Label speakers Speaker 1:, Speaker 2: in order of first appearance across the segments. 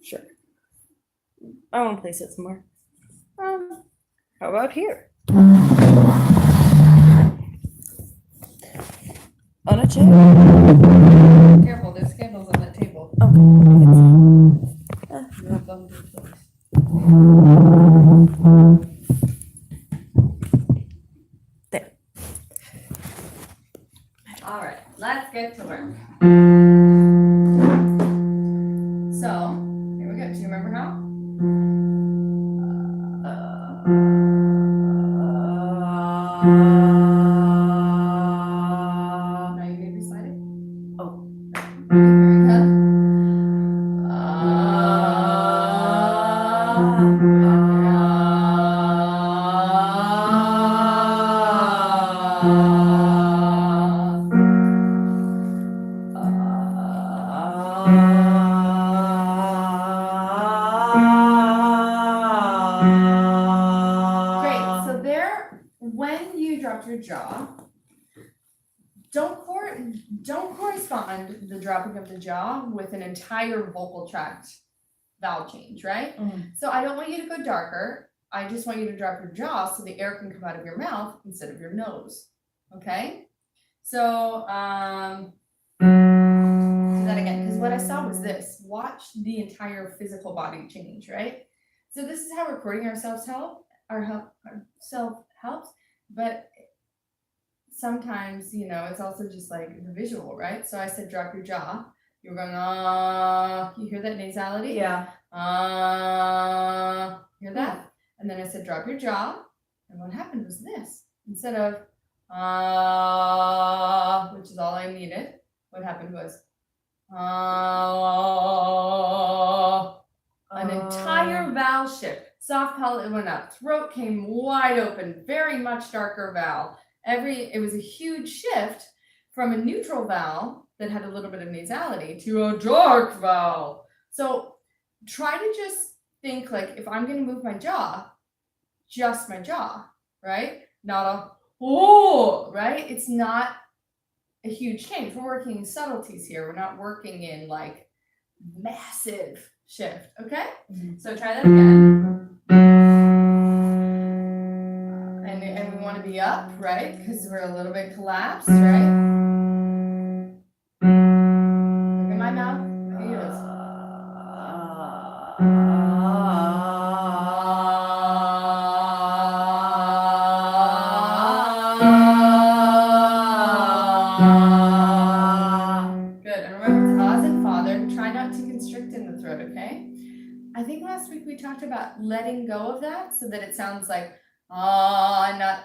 Speaker 1: Sure. I want to place it somewhere. How about here? On a chair?
Speaker 2: Careful, there's candles on that table.
Speaker 1: Okay.
Speaker 2: You have them to place.
Speaker 1: There.
Speaker 2: All right, let's get to work. So, here we go. Do you remember how? Now you may be sliding.
Speaker 1: Oh.
Speaker 2: Here we go. Great. So there, when you drop your jaw, don't correspond the dropping of the jaw with an entire vocal tract vowel change, right? So I don't want you to go darker. I just want you to drop your jaw so the air can come out of your mouth instead of your nose. Okay? So do that again, because what I saw was this. Watch the entire physical body change, right? So this is how recording ourselves helps, but sometimes, it's also just like the visual, right? So I said drop your jaw. You're going, you hear that nasality?
Speaker 1: Yeah.
Speaker 2: Hear that? And then I said drop your jaw. And what happened was this. Instead of which is all I needed, what happened was an entire vowel shift. Soft palate went up. Throat came wide open. Very much darker vowel. It was a huge shift from a neutral vowel that had a little bit of nasality to a dark vowel. So try to just think like, if I'm going to move my jaw, just my jaw, right? Not a right? It's not a huge change. We're working in subtleties here. We're not working in like massive shift, okay? So try that again. And we want to be up, right? Because we're a little bit collapsed, right? Look at my mouth. Look at yours. Good. And remember, it's Oz and Father. Try not to constrict in the throat, okay? I think last week we talked about letting go of that so that it sounds like not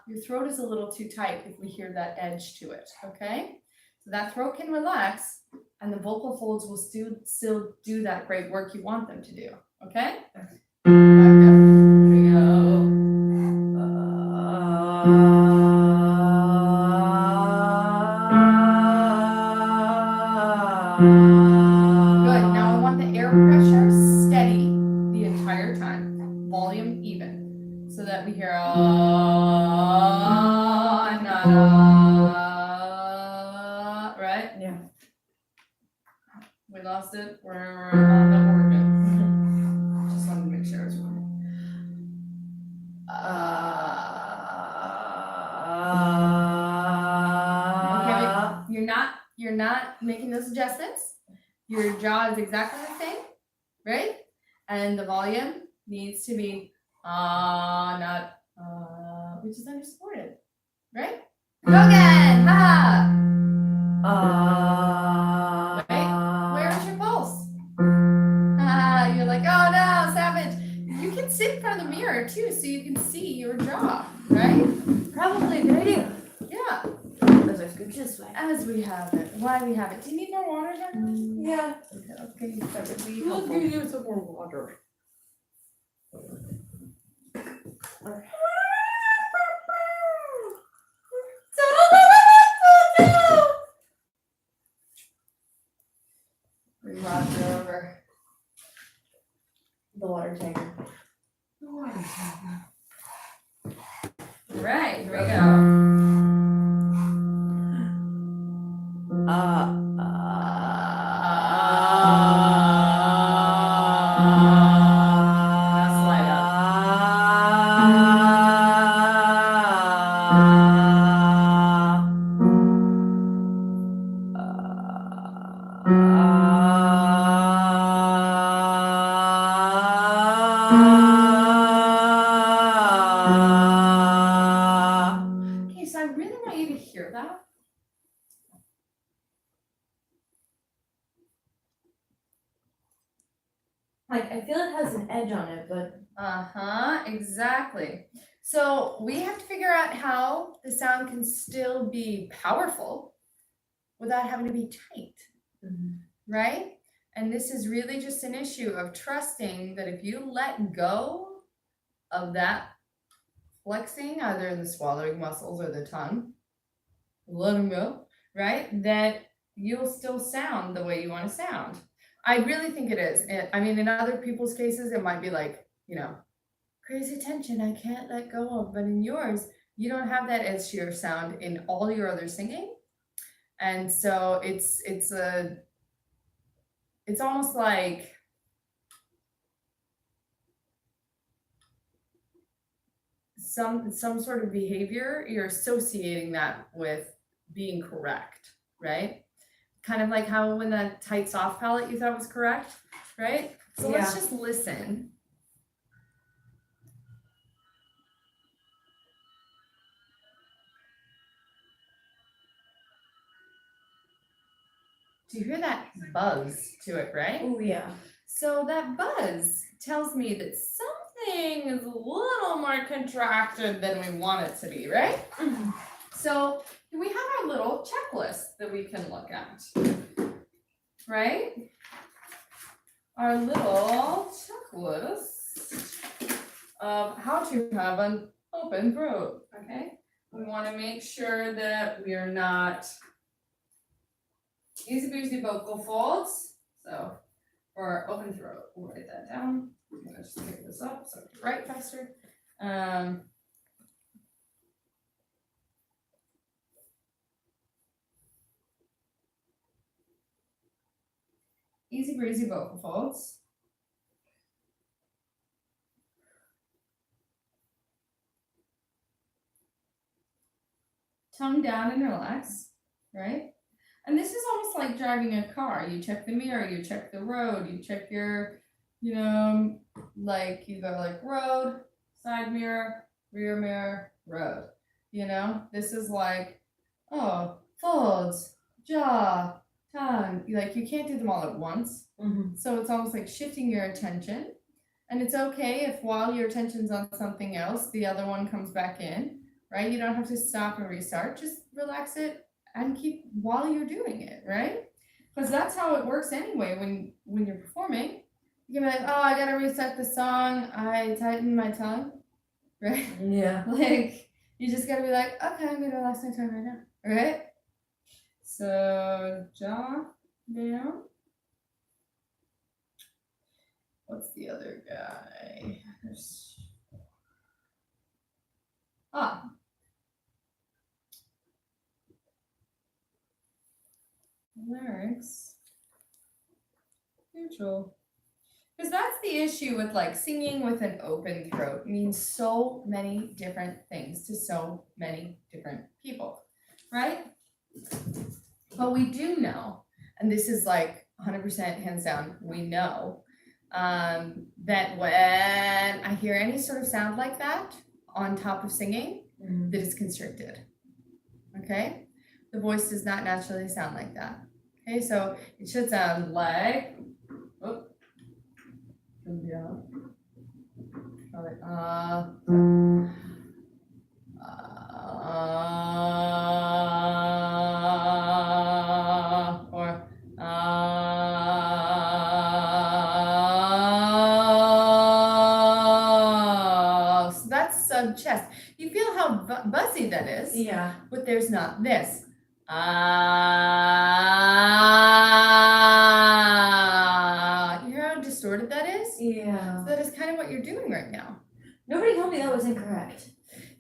Speaker 2: Your throat is a little too tight if we hear that edge to it, okay? So that throat can relax and the vocal folds will still do that great work you want them to do, okay? Here we go. Good. Now I want the air pressure steady the entire time. Volume even. So that we hear right?
Speaker 1: Yeah.
Speaker 2: We lost it. We're on the organ. Just wanted to make sure it's working. Okay, you're not making those adjustments. Your jaw is exactly the same, right? And the volume needs to be not which is undersupported, right? Go again, ha! Right? Where's your pulse? You're like, oh no, savage. You can sit in front of the mirror too, so you can see your jaw, right?
Speaker 1: Probably a good idea.
Speaker 2: Yeah.
Speaker 1: As I scooch this way.
Speaker 2: As we have it. Why we have it. Do you need more water, Jacqueline?
Speaker 1: Yeah.
Speaker 2: Okay, that would be
Speaker 1: We'll
Speaker 2: helpful.
Speaker 1: give you some more water.
Speaker 2: We rocked her over.
Speaker 1: The water tanker.
Speaker 2: Right, here we go.
Speaker 3: Like, I feel it has an edge on it, but
Speaker 2: Exactly. So we have to figure out how the sound can still be powerful without having to be tight, right? And this is really just an issue of trusting that if you let go of that flexing, either in the swallowing muscles or the tongue, let them go, right? That you'll still sound the way you want to sound. I really think it is. I mean, in other people's cases, it might be like, crazy tension I can't let go of. But in yours, you don't have that edge to your sound in all your other singing. And so it's almost like some sort of behavior, you're associating that with being correct, right? Kind of like how when that tight soft palate you thought was correct, right? So let's just listen. Do you hear that buzz to it, right?
Speaker 3: oh yeah.
Speaker 2: So that buzz tells me that something is a little more contracted than we want it to be, right? So we have our little checklist that we can look at, right? Our little checklist of how to have an open throat, okay? We want to make sure that we are not easy breezy vocal folds. So for our open throat, we'll write that down. I'm gonna just pick this up so I can write faster. Easy breezy vocal folds. Tongue down and relax, right? And this is almost like driving a car. You check the mirror, you check the road, you check your, like you go like road, side mirror, rear mirror, road. This is like, folds, jaw, tongue. You can't do them all at once. So it's almost like shifting your attention. And it's okay if while your attention's on something else, the other one comes back in, right? You don't have to stop and restart. Just relax it and keep while you're doing it, right? Because that's how it works anyway when you're performing. You can be like, oh, I gotta reset the song. I tightened my tongue, right?
Speaker 3: Yeah.
Speaker 2: Like, you just gotta be like, okay, I'm gonna relax my tongue right now, right? So, jaw down. What's the other guy? Larynx. Neutral. Because that's the issue with singing with an open throat. It means so many different things to so many different people, right? But we do know, and this is 100% hands down, we know that when I hear any sort of sound like that on top of singing, that is constricted, okay? The voice does not naturally sound like that, okay? So it should sound like, so that's sub-chest. You feel how buzzy that is?
Speaker 3: Yeah.
Speaker 2: But there's not this. You hear how distorted that is?
Speaker 3: Yeah.
Speaker 2: So that is kind of what you're doing right now.
Speaker 3: Nobody told me that was incorrect.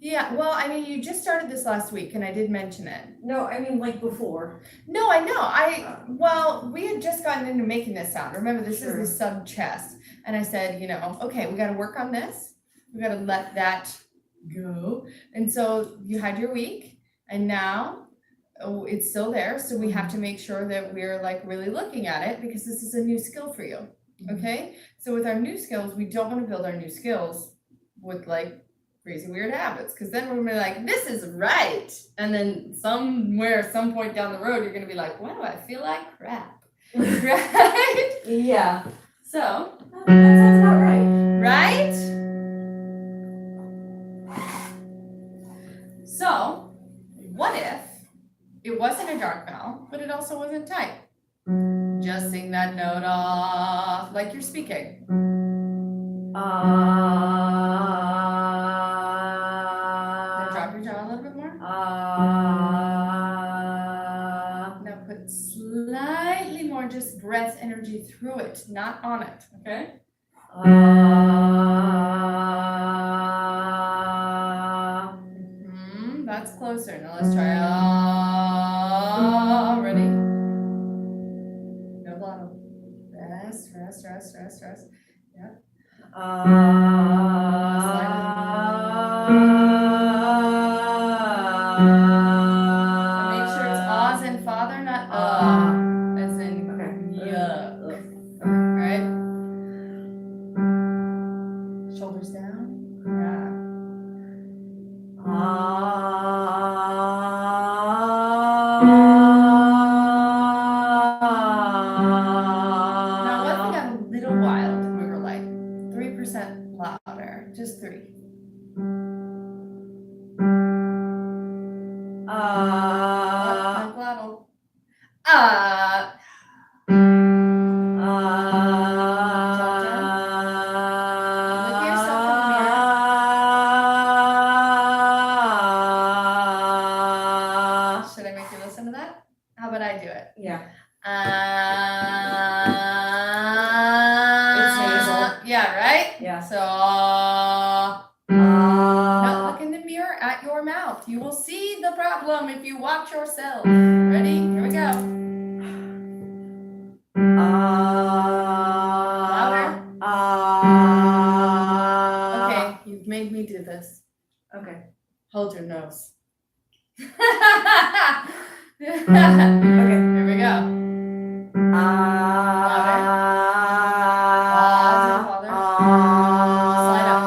Speaker 2: Yeah, well, I mean, you just started this last week, and I did mention it.
Speaker 3: No, I mean before.
Speaker 2: No, I know. Well, we had just gotten into making this sound. Remember, this is the sub-chest. And I said, okay, we got to work on this. We got to let that go. And so you had your week, and now it's still there. So we have to make sure that we're really looking at it because this is a new skill for you. Okay? So with our new skills, we don't want to build our new skills with crazy weird habits, because then we're gonna be like, this is right, and then some point down the road you're gonna be like, wow, I feel like crap. Right?
Speaker 3: Yeah.
Speaker 2: So,
Speaker 3: That sounds about right.
Speaker 2: right? So, what if it wasn't a dark vowel, but it also wasn't tight? Just sing that note off like you're speaking. Then drop your jaw a little bit more. Now put slightly more just breath energy through it, not on it, okay? That's closer. Now let's try. Ready? No glottal. Rest, rest, rest, rest, rest. Yeah. And make sure it's ahs and father, not as in yuck. Right? Shoulders down. Yeah. Now, what if we got a little wild? We were like 3% louder, just 3. No glottal. Look at yourself in the mirror. Should I make you listen to that? How about I do it?
Speaker 3: Yeah.
Speaker 2: It's nasal. Yeah, right?
Speaker 3: Yeah.
Speaker 2: So, now look in the mirror at your mouth. You will see the problem if you watch yourself. Ready? Here we go. Louder. Okay, you've made me do this.
Speaker 3: Okay.
Speaker 2: Hold your nose.
Speaker 3: Okay.
Speaker 2: Here we go. Slide up.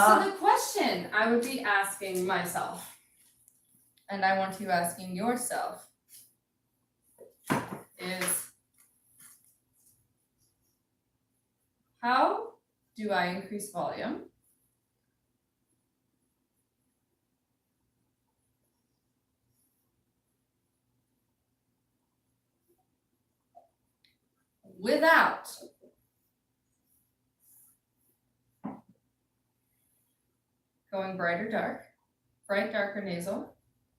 Speaker 2: So the question I would be asking myself, and I want you asking yourself, is how do I increase volume without going bright or dark, bright, dark, or nasal,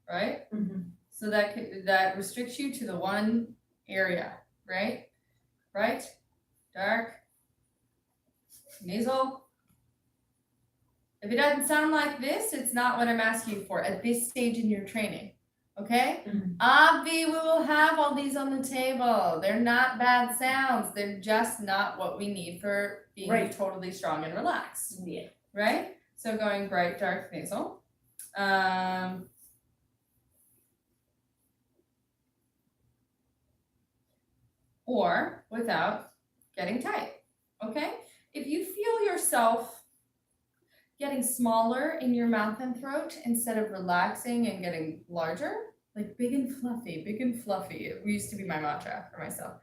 Speaker 2: right?
Speaker 3: Mhm.
Speaker 2: So that restricts you to the one area, right? Bright, dark, nasal. If it doesn't sound like this, it's not what I'm asking you for at this stage in your training. Okay?
Speaker 3: Mhm.
Speaker 2: Obvi, we will have all these on the table. They're not bad sounds. They're just not what we need for being
Speaker 3: Right.
Speaker 2: totally strong and relaxed.
Speaker 3: Yeah.
Speaker 2: Right? So going bright, dark, nasal. Or without getting tight. Okay? If you feel yourself getting smaller in your mouth and throat instead of relaxing and getting larger, like big and fluffy, big and fluffy. It used to be my mantra for myself.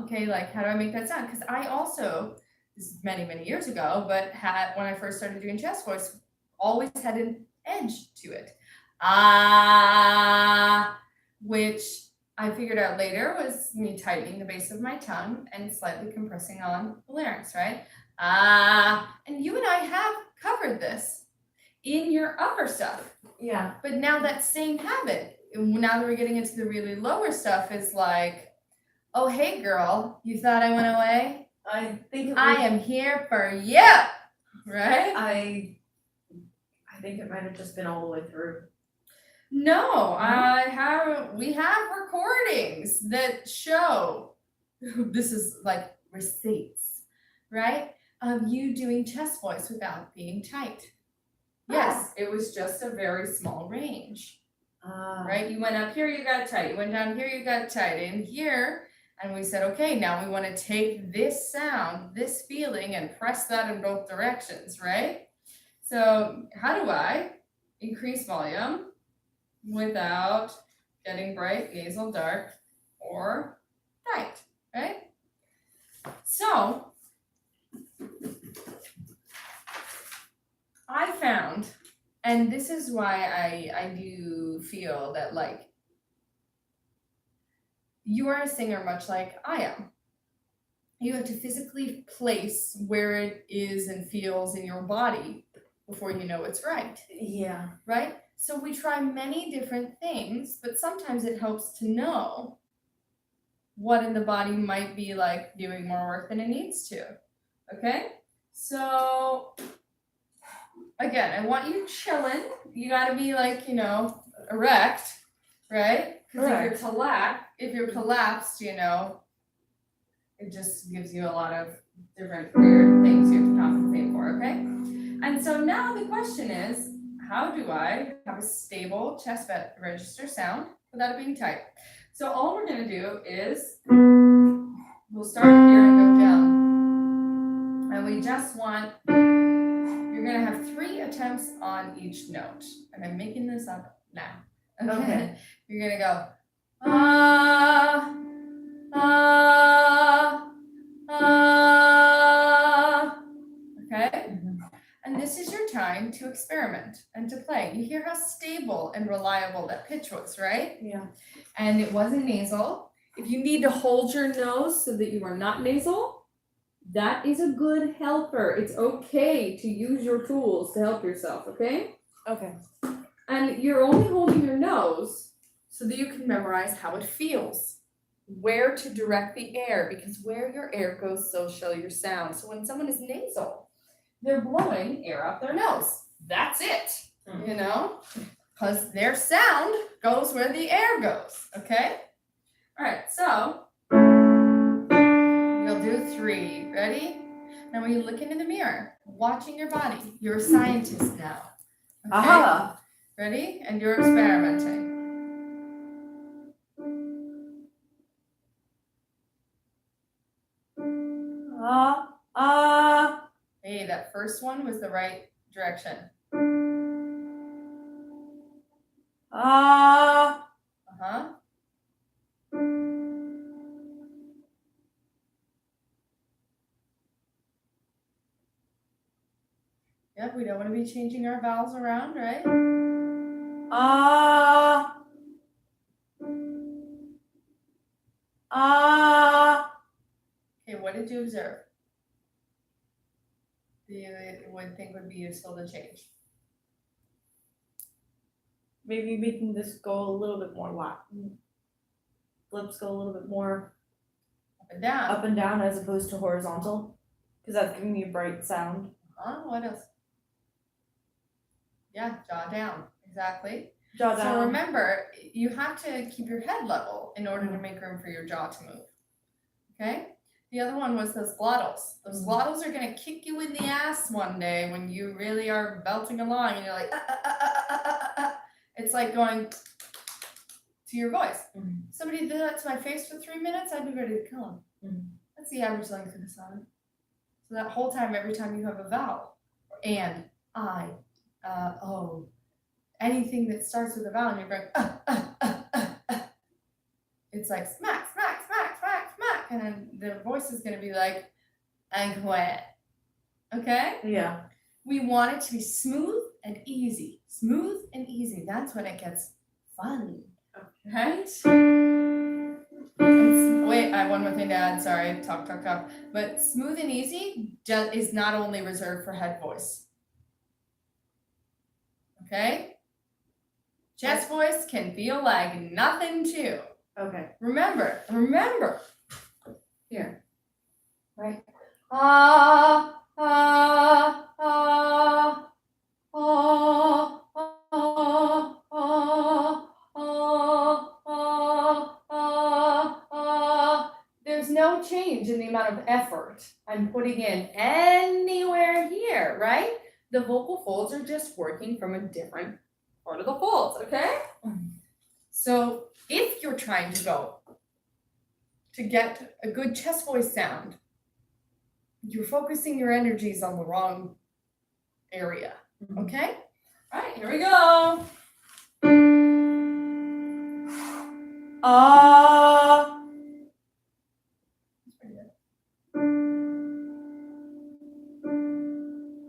Speaker 2: Okay, like how do I make that sound? Because I also, this is many, many years ago, but had when I first started doing chest voice, always had an edge to it. Which I figured out later was me tightening the base of my tongue and slightly compressing on the larynx, right? And you and I have covered this in your upper stuff.
Speaker 3: Yeah.
Speaker 2: But now that same habit, now that we're getting into the really lower stuff, is like, oh, hey, girl, you thought I went away?
Speaker 3: I think it
Speaker 2: I
Speaker 3: was,
Speaker 2: am here for you, right?
Speaker 3: I think it might have just been all the way through.
Speaker 2: No, we have recordings that show, this is like receipts, right? Of you doing chest voice without being tight. Yes, it was just a very small range. right? You went up here, you got it tight. You went down here, you got it tight. In here, and we said, okay, now we want to take this sound, this feeling, and press that in both directions, right? So how do I increase volume without getting bright, nasal, dark, or tight, right? So I found, and this is why I do feel that like you are a singer much like I am. You have to physically place where it is and feels in your body before you know it's right,
Speaker 3: Yeah.
Speaker 2: right? So we try many different things, but sometimes it helps to know what in the body might be like doing more work than it needs to. Okay? So again, I want you chilling. You gotta be like, erect, right? Because if you're collapsed, it just gives you a lot of different weird things you have to compensate for, okay? And so now the question is, how do I have a stable chest register sound without it being tight? So all we're gonna do is, we'll start here and go down. And we just want, you're gonna have 3 attempts on each note. And I'm making this up now.
Speaker 3: Okay.
Speaker 2: You're gonna go, ah, ah, ah. Okay? And this is your time to experiment and to play. You hear how stable and reliable that pitch was, right?
Speaker 3: Yeah.
Speaker 2: And it wasn't nasal. If you need to hold your nose so that you are not nasal, that is a good helper. It's okay to use your tools to help yourself, okay?
Speaker 3: Okay.
Speaker 2: And you're only holding your nose so that you can memorize how it feels, where to direct the air, because where your air goes, so shall your sound. So when someone is nasal, they're blowing air up their nose. That's it, because their sound goes where the air goes, okay? All right, so we'll do 3. Ready? Now when you look into the mirror, watching your body, you're a scientist now. Okay?
Speaker 3: Aha.
Speaker 2: Ready? And you're experimenting. Hey, that first one was the right direction. Uh-huh. Yep, we don't want to be changing our vowels around, right? Okay, what did you observe? Do you would think would be useful to change?
Speaker 3: Maybe making this go a little bit more lips go a little bit more
Speaker 2: Up and down.
Speaker 3: up and down as opposed to horizontal, because that's giving me a bright sound.
Speaker 2: What else? Yeah, jaw down. Exactly.
Speaker 3: Jaw
Speaker 2: So
Speaker 3: down.
Speaker 2: remember, you have to keep your head level in order to make room for your jaw to move. Okay? The other one was those glottals. Those glottals are gonna kick you in the ass one day when you really are belting along and you're like, It's like going to your voice. Somebody did that to my face for 3 minutes, I'd be ready to kill him. That's the average length of the sound. So that whole time, every time you have a vowel, and, I, oh, anything that starts with a vowel and you're going, it's like smack, smack, smack, smack, smack, and then their voice is gonna be like, and quiet. Okay?
Speaker 3: Yeah.
Speaker 2: We want it to be smooth and easy. Smooth and easy. That's when it gets fun. Right? Wait, I have one more thing to add. Sorry, talk. But smooth and easy is not only reserved for head voice. Okay? Chest voice can feel like nothing too.
Speaker 3: Okay.
Speaker 2: Remember. Here. Right? There's no change in the amount of effort I'm putting in anywhere here, right? The vocal folds are just working from a different or to the folds, okay? So if you're trying to go to get a good chest voice sound, you're focusing your energies on the wrong area, okay? All right, here we go.
Speaker 3: Ah.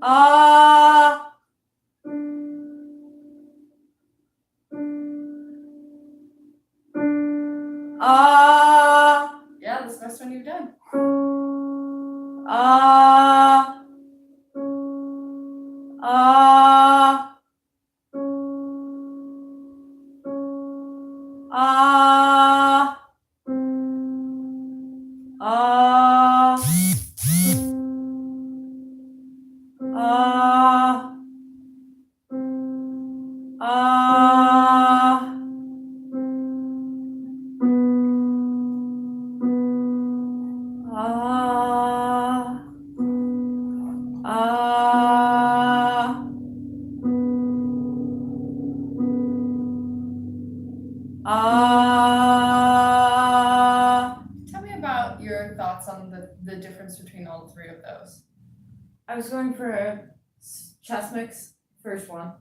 Speaker 3: Ah. Ah.
Speaker 2: Yeah, that's the best one you've done.
Speaker 3: Ah. Ah. Ah. Ah. Ah. Ah. Ah. Ah. Ah.
Speaker 2: Tell me about your thoughts on the difference between all three of those.
Speaker 3: I was going for a chest mix, first one.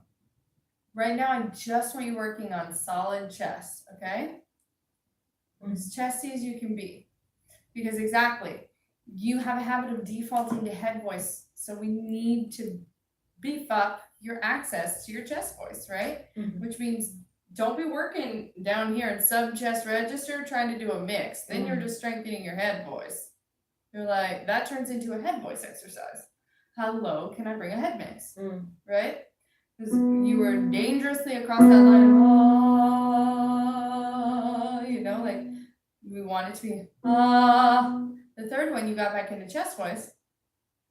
Speaker 2: Right now, I just want you working on solid chest, okay? As chesty as you can be. Because exactly, you have a habit of defaulting to head voice, so we need to beef up your access to your chest voice, right?
Speaker 3: Mhm.
Speaker 2: Which means don't be working down here in sub chest register trying to do a mix. Then you're just strengthening your head voice. You're like, that turns into a head voice exercise. How low can I bring a head mix? Right? Because you were dangerously across that line. You know, like we want it to be The third one, you got back into chest voice,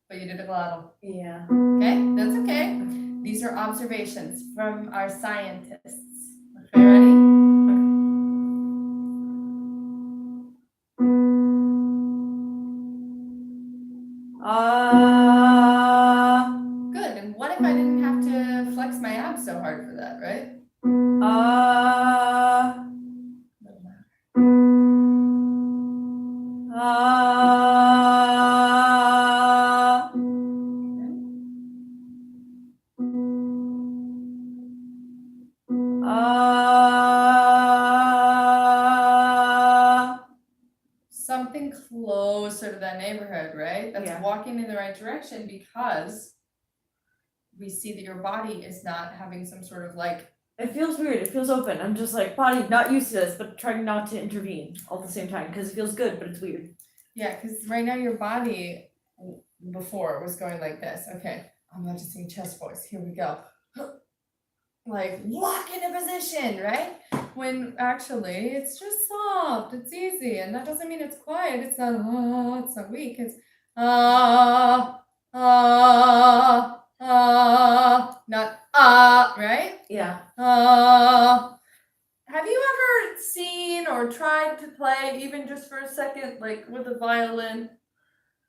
Speaker 2: but you did a glottal.
Speaker 3: Yeah.
Speaker 2: Okay, that's okay. These are observations from our scientists. Okay, ready?
Speaker 3: Ah.
Speaker 2: Good. And what if I didn't have to flex my abs so hard for that, right?
Speaker 3: Ah. Ah. Ah.
Speaker 2: Something closer to that neighborhood, right? That's
Speaker 3: Yeah.
Speaker 2: walking in the right direction because we see that your body is not having some sort of like,
Speaker 3: It feels weird. It feels open. I'm just like, body, not used to this, but trying not to intervene all at the same time because it feels good, but it's weird.
Speaker 2: yeah, because right now your body before was going like this. Okay, I'm about to sing chest voice. Here we go. Like lock into position, right? When actually it's just soft, it's easy, and that doesn't mean it's quiet. It's not it's not weak. It's not right?
Speaker 3: Yeah.
Speaker 2: Have you ever seen or tried to play even just for a second, like with a violin?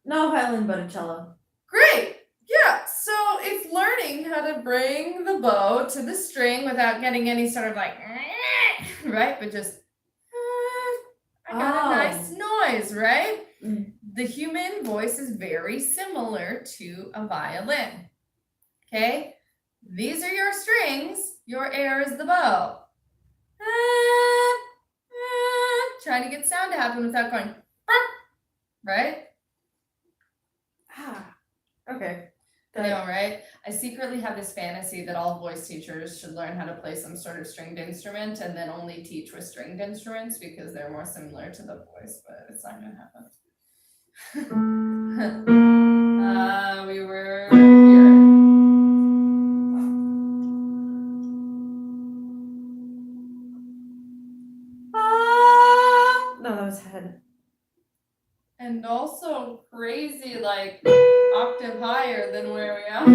Speaker 3: No violin, but a cello.
Speaker 2: Great. Yeah. So if learning how to bring the bow to the string without getting any sort of like, right, but just, I got a nice noise, right?
Speaker 3: Mm.
Speaker 2: The human voice is very similar to a violin. Okay. These are your strings. Your air is the bow. Trying to get sound to happen without going, right?
Speaker 3: Okay.
Speaker 2: I know, right? I secretly have this fantasy that all voice teachers should learn how to play some sort of stringed instrument and then only teach with stringed instruments because they're more similar to the voice, but it's not gonna happen. We were here.
Speaker 3: No, that was head.
Speaker 2: And also crazy, like octave higher than where we are.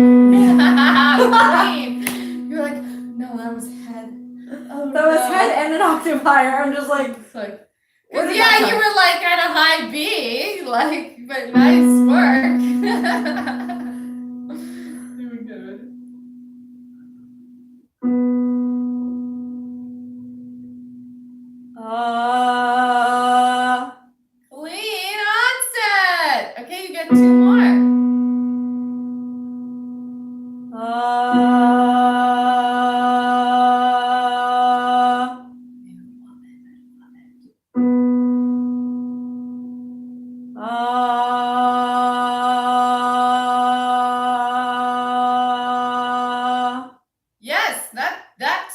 Speaker 2: You're like, no, that was head. Oh,
Speaker 3: That was head and an octave higher. I'm just like,
Speaker 2: It's like,
Speaker 3: Where did
Speaker 2: yeah,
Speaker 3: that
Speaker 2: you
Speaker 3: come?
Speaker 2: were like at a high B, like, but nice work. Here we go.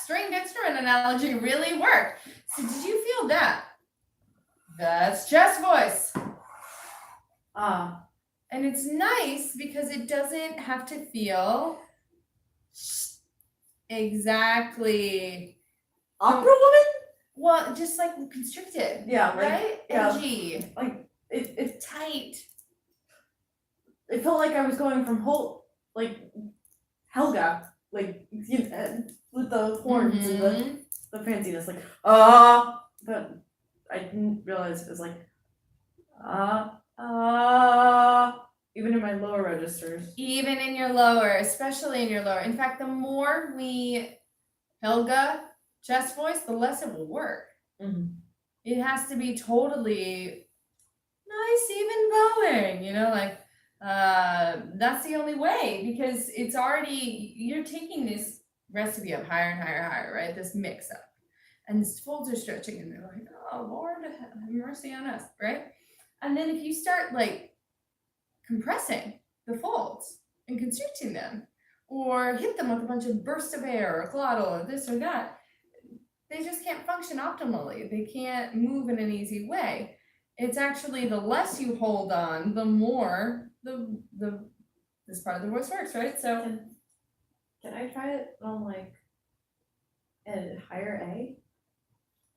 Speaker 2: stringed instrument analogy really worked. So did you feel that? That's chest voice. And it's nice because it doesn't have to feel exactly,
Speaker 3: Opera woman?
Speaker 2: well, just like constricted,
Speaker 3: Yeah, like
Speaker 2: right?
Speaker 3: yeah.
Speaker 2: Edgy,
Speaker 3: it
Speaker 2: tight.
Speaker 3: it felt like I was going from Helga, like with the horns and
Speaker 2: Mhm.
Speaker 3: the fanciness, like but I didn't realize it was like even in my lower registers.
Speaker 2: Even in your lower, especially in your lower. In fact, the more we Helga chest voice, the less it will work.
Speaker 3: Mhm.
Speaker 2: It has to be totally nice, even bowing, that's the only way, because it's already, you're taking this recipe up higher and higher and higher, right? This mix up. And the folds are stretching and they're like, oh Lord, have mercy on us, right? And then if you start like compressing the folds and constricting them, or hit them with a bunch of bursts of air or glottal or this or that, they just can't function optimally. They can't move in an easy way. It's actually the less you hold on, the more this part of the voice works, right? So
Speaker 3: Can I try it on like a higher A?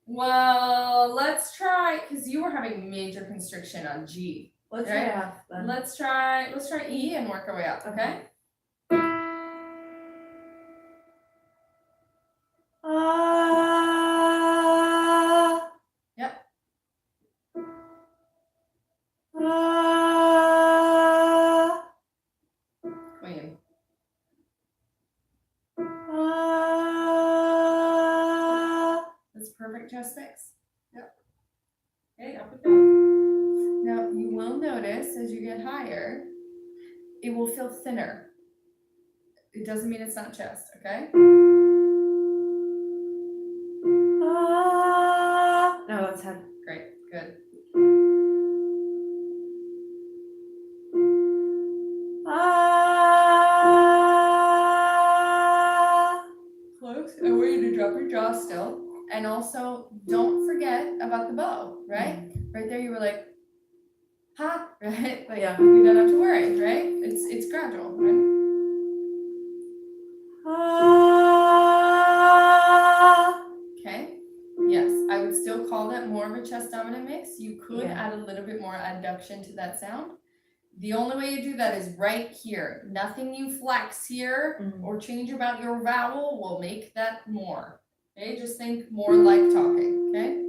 Speaker 2: well, let's try, because you were having major constriction on G.
Speaker 3: Let's
Speaker 2: Right.
Speaker 3: try F then.
Speaker 2: Let's try E and work our way up, okay? Yep. Queen. That's perfect chest mix. Yep. Okay, up and down. Now you will notice as you get higher, it will feel thinner. It doesn't mean it's not chest, okay?
Speaker 3: No, that's head.
Speaker 2: Great, good. Close. I want you to drop your jaw still. And also, don't forget about the bow, right? Right there, you were like, huh? Right? Like,
Speaker 3: Yeah.
Speaker 2: you don't have to worry, right? It's gradual, right? Okay. Yes, I would still call that more of a chest dominant mix. You could
Speaker 3: Yeah.
Speaker 2: add a little bit more adduction to that sound. The only way you do that is right here. Nothing you flex here
Speaker 3: Mhm.
Speaker 2: or change about your vowel will make that more. Okay, just think more like talking, okay?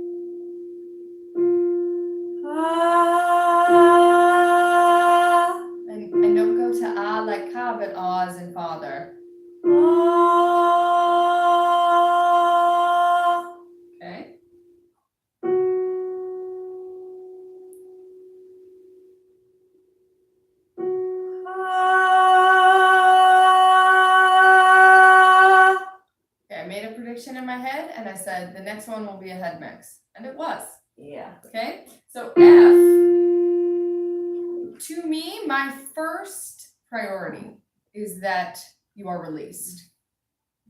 Speaker 2: And don't go to ah like ka, but ah as in father. Okay. Okay, I made a prediction in my head and I said the next one will be a head mix. And it was.
Speaker 3: Yeah.
Speaker 2: Okay, so F, to me, my first priority is that you are released,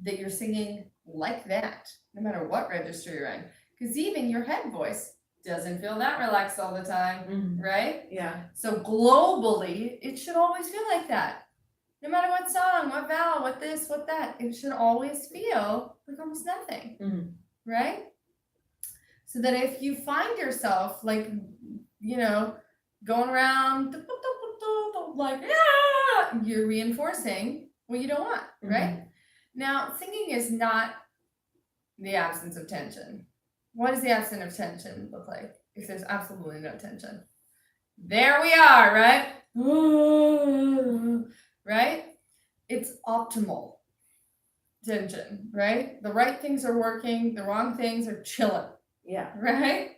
Speaker 2: that you're singing like that, no matter what register you're in. Because even your head voice doesn't feel that relaxed all the time,
Speaker 3: Mhm.
Speaker 2: right?
Speaker 3: Yeah.
Speaker 2: So globally, it should always feel like that. No matter what song, what vowel, what this, what that, it should always feel like almost nothing,
Speaker 3: Mhm.
Speaker 2: right? So that if you find yourself like, going around like, you're reinforcing what you don't want, right? Now, singing is not the absence of tension. What does the absence of tension look like if there's absolutely no tension? There we are, right? Right? It's optimal tension, right? The right things are working, the wrong things are chilling.
Speaker 3: Yeah.
Speaker 2: Right?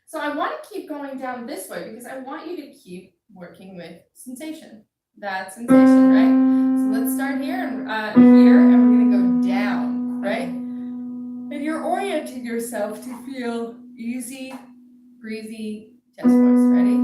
Speaker 2: So I want to keep going down this way because I want you to keep working with sensation. That sensation, right? So let's start here and we're going to go down, right? And you're orienting yourself to feel easy, breezy chest voice. Ready?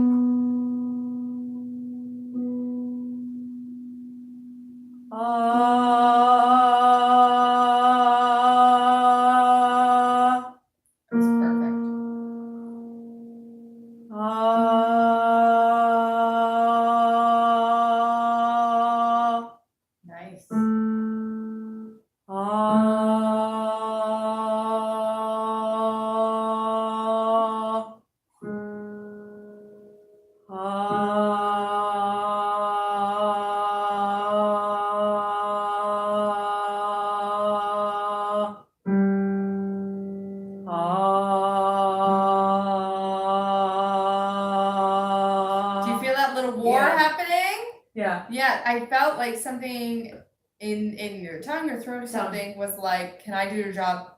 Speaker 3: Yeah.
Speaker 2: Yeah, I felt like something in your tongue or throat or something was like, can I do your job?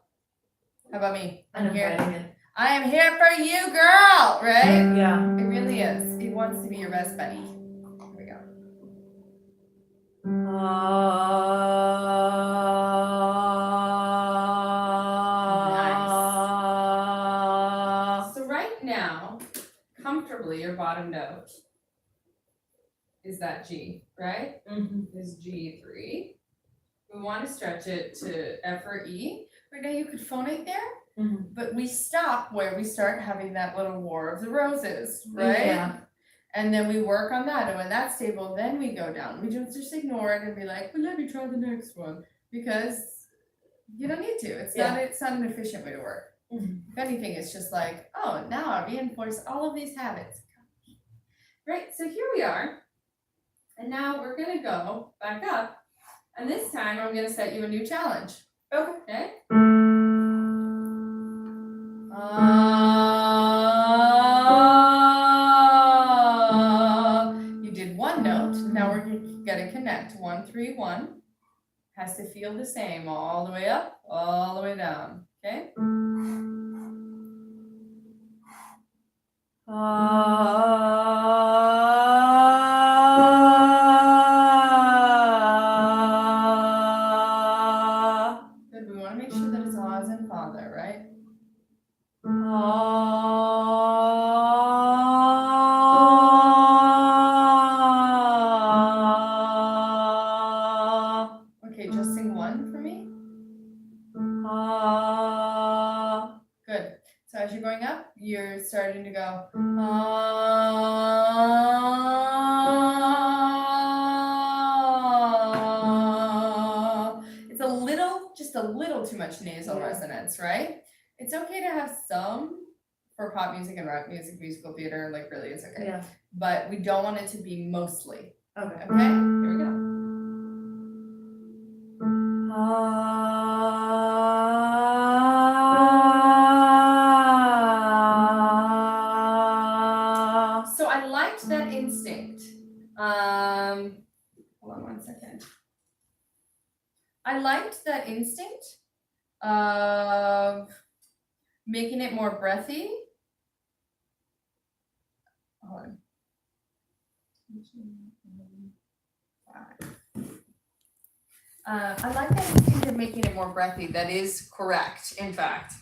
Speaker 2: How about me?
Speaker 3: And
Speaker 2: I'm here.
Speaker 3: inviting it.
Speaker 2: I am here for you, girl, right?
Speaker 3: Yeah.
Speaker 2: It really is. It wants to be your best buddy. Here we go. So right now, comfortably, your bottom note is that G, right?
Speaker 3: Mhm.
Speaker 2: Is G3. We want to stretch it to F or E. Right now you could phonate there,
Speaker 3: Mhm.
Speaker 2: but we stop where we start having that little War of the Roses, right?
Speaker 3: Yeah.
Speaker 2: And then we work on that, and when that's stable, then we go down. We don't just ignore it and be like, well, let me try the next one, because you don't need to. It's not an efficient way to work.
Speaker 3: Mhm.
Speaker 2: If anything, it's just like, oh, now I reinforce all of these habits. Great, so here we are. And now we're gonna go back up. And this time I'm gonna set you a new challenge.
Speaker 3: Okay.
Speaker 2: You did one note. Now we're gonna connect. 1, 3, 1. Has to feel the same all the way up, all the way down. Okay? Good. We want to make sure that it's Oz and Father, right? Okay, just sing one for me. Good. So as you're going up, you're starting to go. It's just a little too much nasal resonance, right? It's okay to have some for pop music and rock music, musical theater, like really it's okay.
Speaker 3: Yeah.
Speaker 2: But we don't want it to be mostly.
Speaker 3: Okay.
Speaker 2: Okay, here we go. So I liked that instinct. Hold on 1 second. I liked that instinct of making it more breathy. Hold on. 5. I like that instinct of making it more breathy. That is correct, in fact.